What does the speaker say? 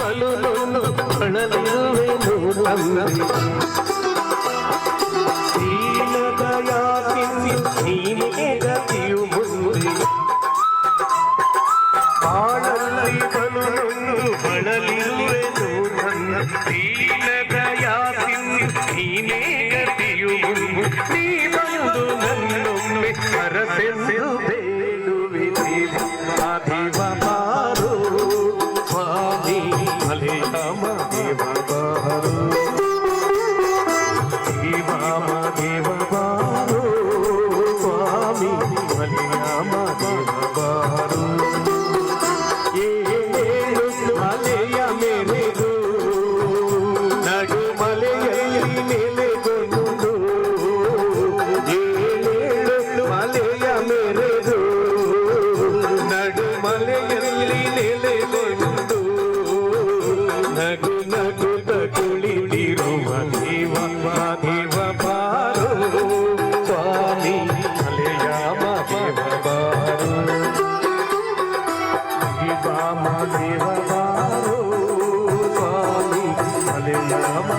ಬಲುನೊಂದು ಬಳಲಿರುವೆನು ತಂದೆ ದೀನದಯಾ ಸಿಂಧು ನೀನೇ ಗತಿಯು ಮುಂದೆ ಬಾಳಲ್ಲಿ ಬಲುನೊಂದು ಬಳಲಿರುವೆನು ನನ್ನ ದೀನದಯಾ ಸಿಂಧು ನೀನೇ ಗತಿಯು ಮುಂದೆ ನೀ ಬಂದು ನನ್ನೊಮ್ಮೆ ಹರಸೆಂದು ಬೇಡುವೆ ದೇವ ಬಾರೋ ಸ್ವಾಮಿ ಮಲೆಯಾಮ ದೇವ ಬಾರೋ ದೇವ ಬಾರೋ ಸ್ವಾಮಿ ಮಲೆಯಾಮ ದೇವ ಬಾರೋ ಏಳು ಮಲೆಯ ಮೇಲೆದು ನಡು ಮಲೆಯಲ್ಲಿ ನೆಲೆಗೊಂಡು ಏಳು ಮಲೆಯ ಮೇಲೆದು ನಡು ಮಲೆಯಲ್ಲಿ ನೆಲೆಗೊಂಡು ನಗು ನಗುತ್ತ ಕುಳಿತಿರುವ ದೇವ ದೇವ ಬಾರೋ ಸ್ವಾಮಿ ಮಲೆಯಾಮ ದೇವ ಬಾರೋ ದೇವ ಬಾರೋ ಸ್ವಾಮಿ ಮಲೆಯಾಮ